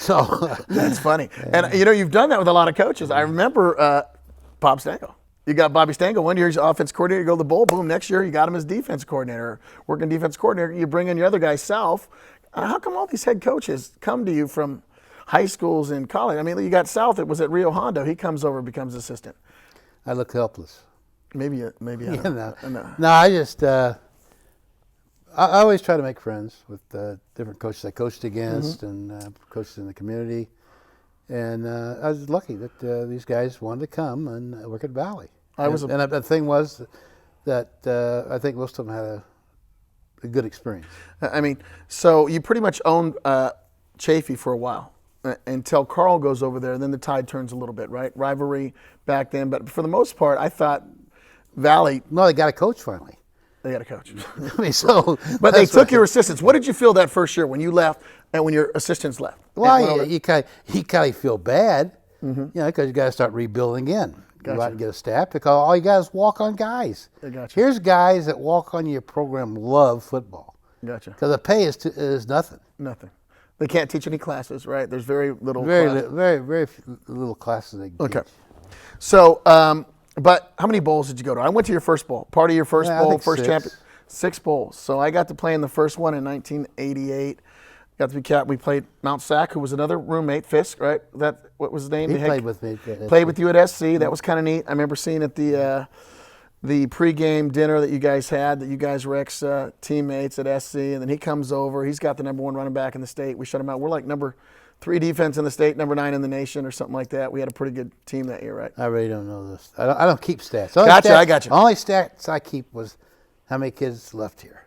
So That's funny. And, you know, you've done that with a lot of coaches. I remember Bob Stango. You got Bobby Stango. One year he's offense coordinator. You go to the bowl. Boom. Next year you got him as defense coordinator, working defense coordinator. You bring in your other guy, South. How come all these head coaches come to you from high schools and college? I mean, you got South. It was at Rio Hondo. He comes over and becomes assistant. I look helpless. Maybe. No, I just I always try to make friends with different coaches I coached against and coaches in the community. And I was lucky that these guys wanted to come and work at Valley. And the thing was that I think most of them had a good experience. I mean, so you pretty much owned Chafee for a while until Carl goes over there, and then the tide turns a little bit, right? Rivalry back then. But for the most part, I thought Valley. No, they got a coach finally. They got a coach. I mean, so, but they took your assistants. What did you feel that first year when you left and when your assistants left? Well, you kind of feel bad, you know, because you got to start rebuilding again. Go out and get a staff because all you got is walk-on guys. Gotcha. Here's guys that walk on your program love football. Gotcha. Because the pay is nothing. Nothing. They can't teach any classes, right? There's very little. Very little classes they can teach. So, but how many bowls did you go to? I went to your first bowl. Part of your first bowl, first champion. 6 bowls. So I got to play in the first one in 1988. Got to be we played Mount Sac, who was another roommate, Fisk, right? What was his name? He played with me. Played with you at SC. That was kind of neat. I remember seeing at the pregame dinner that you guys had, that you guys were ex-teammates at SC, and then he comes over. He's got the number 1 running back in the state. We shut him out. We're like number 3 defense in the state, number 9 in the nation, or something like that. We had a pretty good team that year, right? I really don't know this. I don't keep stats. I got you. Only stats I keep was how many kids left here.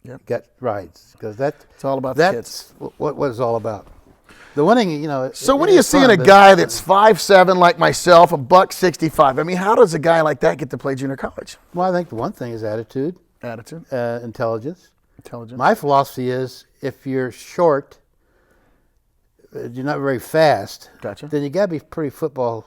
Yep. Got rides, because it's all about the kids. That's what it's all about. The winning, you know. So what do you see in a guy that's 5'7" like myself, $165? I mean, how does a guy like that get to play junior college? Well, I think the one thing is attitude. Intelligence. My philosophy is if you're short, you're not very fast. Gotcha. Then you got to be pretty football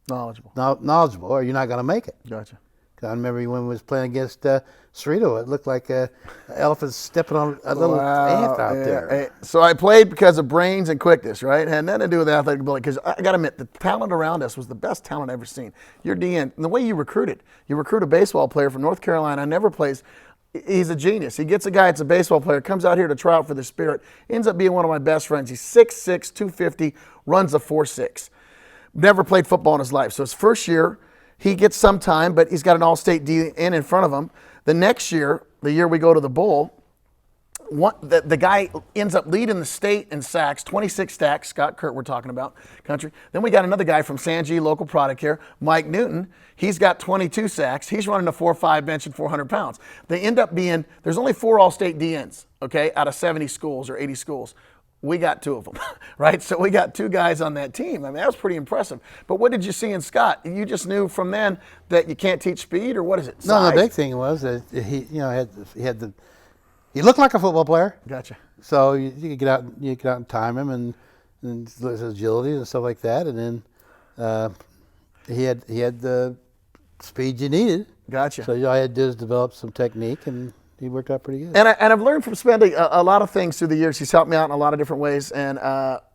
knowledgeable, or you're not going to make it. Gotcha. I remember when we was playing against Cerrito, it looked like an elephant stepping on a little ant out there. So I played because of brains and quickness, right? It had nothing to do with athletic ability, because I got to admit, the talent around us was the best talent I've ever seen. Your DN, and the way you recruit a baseball player from North Carolina, never plays. He's a genius. He gets a guy that's a baseball player, comes out here to try out for the Spirit, ends up being one of my best friends. He's 6'6", 250, runs a 4.6. Never played football in his life. So his first year, he gets some time, but he's got an all-state DN in front of him. The next year, the year we go to the bowl, the guy ends up leading the state in sacks, 26 sacks, Scott Kurt we're talking about, country. Then we got another guy from Sanjay, local product here, Mike Newton. He's got 22 sacks. He's running a 4.5 bench and 400 pounds. They end up being, there's only 4 all-state DNs, okay, out of 70 schools or 80 schools. We got 2 of them, right? So we got 2 guys on that team. I mean, that was pretty impressive. But what did you see in Scott? You just knew from then that you can't teach speed, or what is it? Size? No, the big thing was that he looked like a football player. Gotcha. So you could get out and time him and his agility and stuff like that, and then he had the speed you needed. Gotcha. So all I had to do is develop some technique, and he worked out pretty good. And I've learned from Smedley a lot of things through the years. He's helped me out in a lot of different ways. And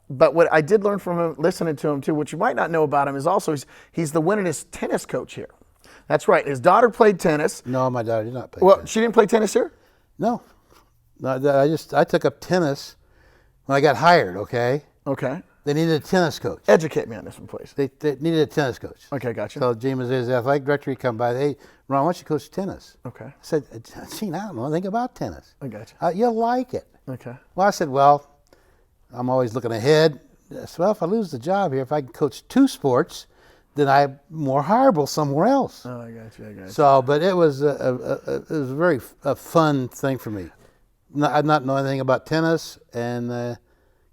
but what I did learn from him, listening to him too, which you might not know about him, is also he's the winningest tennis coach here. That's right. His daughter played tennis. No, my daughter did not play Well, tennis. She didn't play tennis here? No. I took up tennis when I got hired, okay? Okay. They needed a tennis coach. Educate me on this one, please. They needed a tennis coach. Okay, gotcha. So Gene Mazzetti's athletic director, he come by, hey, Ron, why don't you coach tennis? Okay. I said, Gene, I don't know anything about tennis. I gotcha. You'll like it. Okay. Well, I said, well, I'm always looking ahead. I said, well, if I lose the job here, if I can coach 2 sports, then I'm more hireable somewhere else. Oh, I got you. So, but it was a very fun thing for me. I not know anything about tennis, and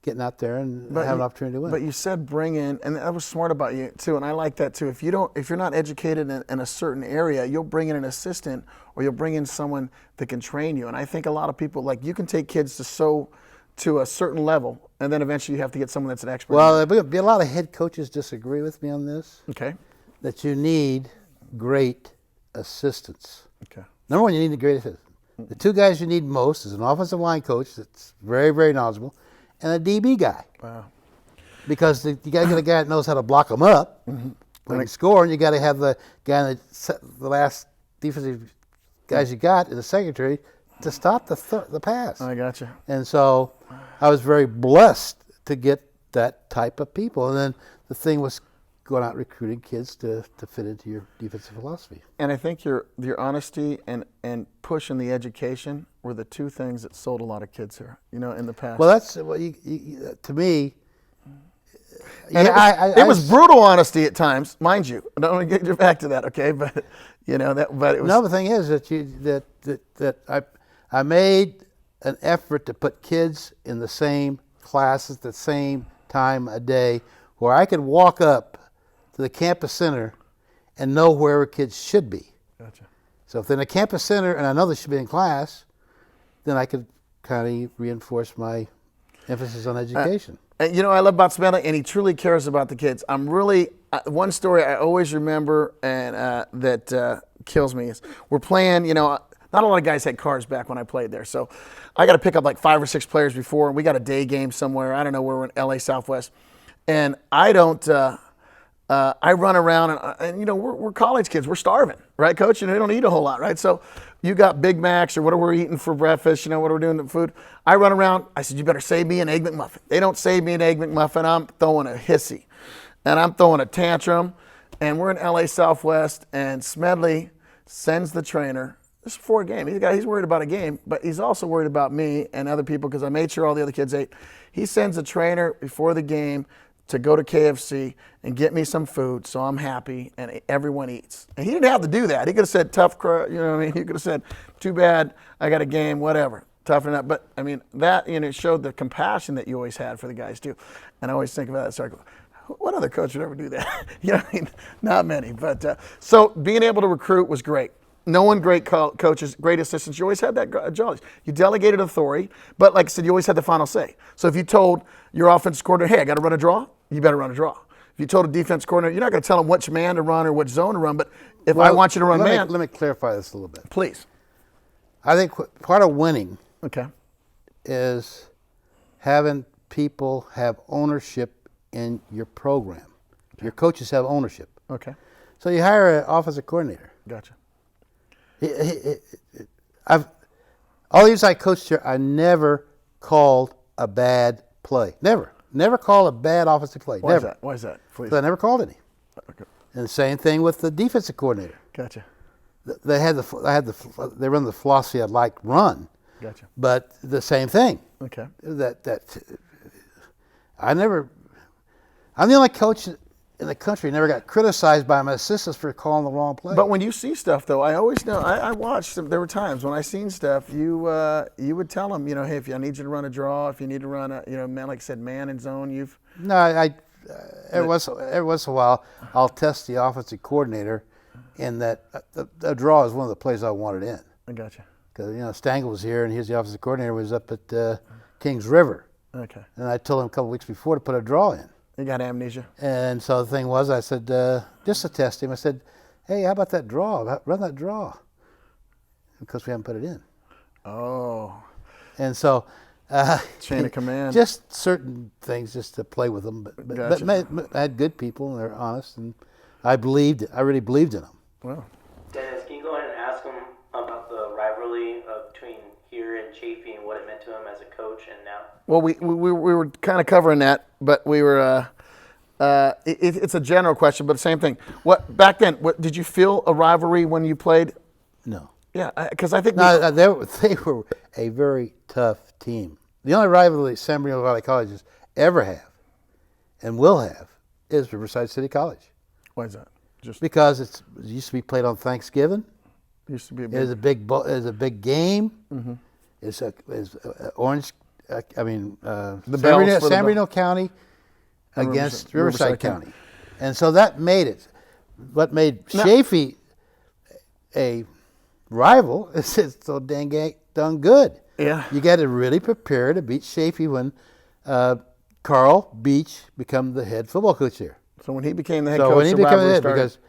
getting out there and have an opportunity to win. But you said bring in, and that was smart about you too, and I like that too. If you're not educated in a certain area, you'll bring in an assistant, or you'll bring in someone that can train you. And I think a lot of people, like, you can take kids to a certain level, and then eventually you have to get someone that's an expert. Well, there'll be a lot of head coaches disagree with me on this. Okay. That you need great assistants. Okay. Number one, you need a great assistant. The 2 guys you need most is an offensive line coach that's very, very knowledgeable, and a DB guy. Wow. because you got to get a guy that knows how to block them up when they score, and you got to have the guy that the last defensive guys you got in the secondary to stop the pass. I got you. And so I was very blessed to get that type of people. And then the thing was going out recruiting kids to fit into your defensive philosophy. And I think your honesty and push in the education were the two things that sold a lot of kids here, in the past. Well, that's what to me. And it was brutal honesty at times, mind you. I don't want to get you back to that, okay? But but it was. No, the thing is that I made an effort to put kids in the same classes at the same time a day, where I could walk up to the campus center and know where kids should be. Gotcha. So if they're in the campus center and I know they should be in class, then I could kind of reinforce my emphasis on education. I love about Smedley, and he truly cares about the kids. I'm really one story I always remember, and that kills me is we're playing. Not a lot of guys had cars back when I played there, so I got to pick up like 5 or 6 players before, and we got a day game somewhere. I don't know where we're in LA Southwest, and I don't. I run around, and we're college kids. We're starving, right, Coach? We don't eat a whole lot, right? So you got Big Macs or what are we eating for breakfast? What are we doing to food? I run around. I said, you better save me an Egg McMuffin. They don't save me an Egg McMuffin. I'm throwing a hissy, and I'm throwing a tantrum, and we're in LA Southwest, and Smedley sends the trainer. This is before a game. He's worried about a game, but he's also worried about me and other people because I made sure all the other kids ate. He sends a trainer before the game to go to KFC and get me some food so I'm happy and everyone eats. And he didn't have to do that. He could have said, tough, he could have said, too bad, I got a game, whatever, toughen up. But, that, it showed the compassion that you always had for the guys, too. And I always think about that. So I go, what other coach would ever do that? Not many. But so being able to recruit was great. No one great coaches, great assistants. You always had that jolly. You delegated authority, but like I said, you always had the final say. So if you told your offense coordinator, hey, I got to run a draw, you better run a draw. If you told a defense coordinator, you're not going to tell him which man to run or which zone to run, but if I want you to run man. Let me clarify this a little bit. Please. I think part of winning okay. is having people have ownership in your program. Okay. Your coaches have ownership. Okay. So you hire an offensive coordinator. Gotcha. All these I coached here, I never called a bad play. Never called a bad offensive play. Why never. Why is that? Please. I never called any. Okay. And the same thing with the defensive coordinator. Gotcha. They run the philosophy I like run. Gotcha. But the same thing. Okay. I'm the only coach in the country never got criticized by my assistants for calling the wrong play. But when you see stuff, though, I always know. I watched. There were times when I seen stuff. You would tell them, hey, if I need you to run a draw, if you need to run a, man, like I said, man and zone. Every once in a while, I'll test the offensive coordinator, in that the draw is one of the plays I wanted in. I gotcha. Because Stangl was here, and he's the offensive coordinator. Was up at Kings River. Okay. And I told him a couple weeks before to put a draw in. You got amnesia. And so the thing was, I said, just to test him, I said, hey, how about that draw? Run that draw. Because we haven't put it in. Oh. And so. Chain of command. Just certain things just to play with them. Gotcha. But I had good people, and they're honest, and I really believed in them. Wow. Dennis, can you go ahead and ask him about the rivalry between here and Chafee and what it meant to him as a coach and now? Well, we were kind of covering that, but we were. It's a general question, but the same thing. What back then? What did you feel a rivalry when you played? No. Yeah, because I think they were a very tough team. The only rivalry San Bernardino Valley colleges ever have, and will have, is Riverside City College. Why is that? Just because it used to be played on Thanksgiving. Used to be It was a big game. Mm-hmm. It's Orange. San Bernardino County against Riverside County. And so that made it. What made Chafee a rival is it's so dang done good. Yeah. You got to really prepare to beat Chafee when Carl Beach became the head football coach here. So when he became the head So coach, when he the became the rivalry head,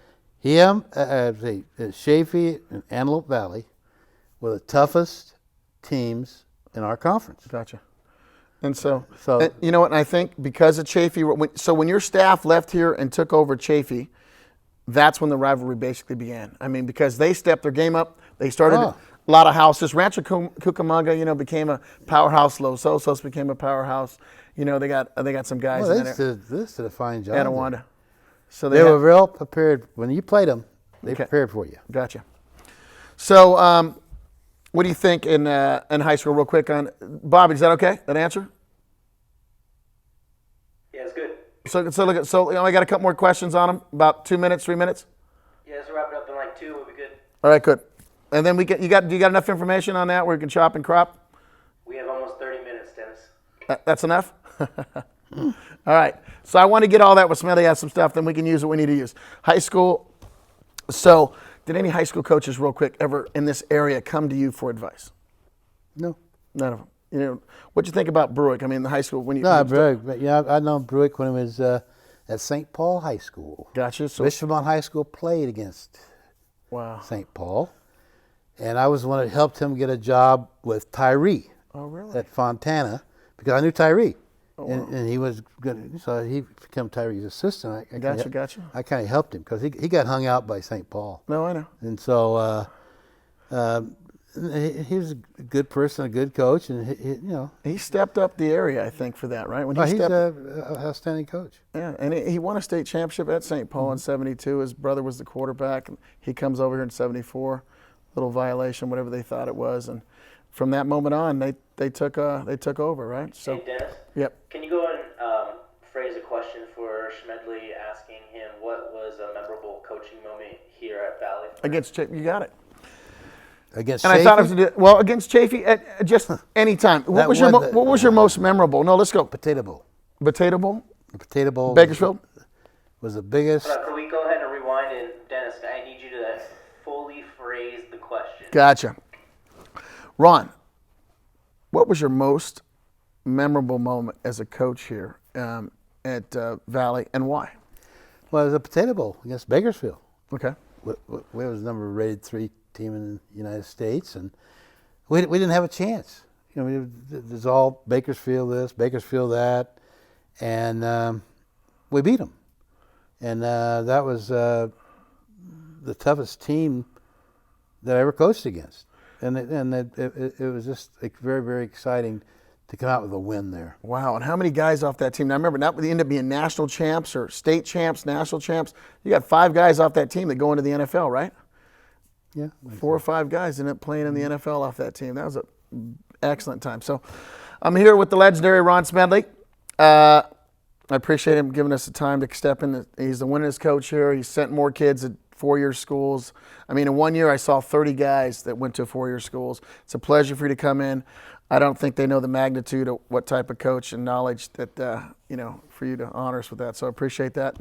started. because Chafee and Antelope Valley were the toughest teams in our conference. Gotcha. And so So- and you know what? And I think because of Chafee, when your staff left here and took over Chafee, that's when the rivalry basically began. I mean, because they stepped their game up. They started a lot of houses. Rancho Cucamonga, became a powerhouse. Los Osos became a powerhouse. They got some guys Well, in there. this did a fine job. Etiwanda. So They were real prepared. When you played them, they Okay. prepared for you. Gotcha. So, what do you think in high school, real quick? On Bobby, is that okay? That answer? Yeah, it's good. So I got a couple more questions on him. About 2 minutes, 3 minutes. Yeah, let's wrap it up in like 2. We'll be good. All right, good. And then do you got enough information on that where you can chop and crop? We have almost 30 minutes, Dennis. That's enough? All right. So I want to get all that with Smedley. Has some stuff, then we can use what we need to use. High school. So did any high school coaches, real quick, ever in this area come to you for advice? No. None of them. What'd you think about Bruick? I mean, the high school when you. No, Bruick. But yeah, I know Bruick when he was at St. Paul High School. Gotcha. So Richmond High School played against wow. St. Paul, and I was the one that helped him get a job with Tyree. Oh, really? At Fontana, because I knew Tyree, Oh, wow. and he was good. So he became Tyree's assistant. I Gotcha. I kind of helped him because he got hung out by St. Paul, No, I know. and so he was a good person, a good coach, and He stepped up the area, I think, for that, right? When he's stepped, an outstanding coach. yeah, and he won a state championship at St. Paul in '72. His brother was the quarterback, and he comes over here in '74. Little violation, whatever they thought it was, and from that moment on, they took over, right? So, Hey, Dennis. yep. Can you go and phrase a question for Smedley, asking him what was a memorable coaching moment here at Valley? Against Chafee, you got it. Against And I thought Chafee? it was against Chafee at just any time. What was your most memorable? No, let's go. Potato Bowl. Potato Bowl, The Potato Bowl Bakersfield. was the biggest. Can we go ahead and rewind? And Dennis, I need you to fully phrase the question. Gotcha. Ron, what was your most memorable moment as a coach here at Valley, and why? Well, it was a Potato Bowl against Bakersfield. Okay. We was the number rated 3 team in the United States, and we didn't have a chance. There's all Bakersfield this, Bakersfield that, and we beat them. And that was the toughest team that I ever coached against. And it was just very, very exciting to come out with a win there. Wow. And how many guys off that team? Now, remember, not they end up being national champs or state champs, national champs. You got 5 guys off that team that go into the NFL, right? Yeah. 4 or 5 guys end up playing in the NFL off that team. That was an excellent time. So I'm here with the legendary Ron Smedley. I appreciate him giving us the time to step in. He's the winningest coach here. He's sent more kids at 4-year schools. I mean, in 1 year, I saw 30 guys that went to 4-year schools. It's a pleasure for you to come in. I don't think they know the magnitude of what type of coach and knowledge that, for you to honor us with that. So I appreciate that.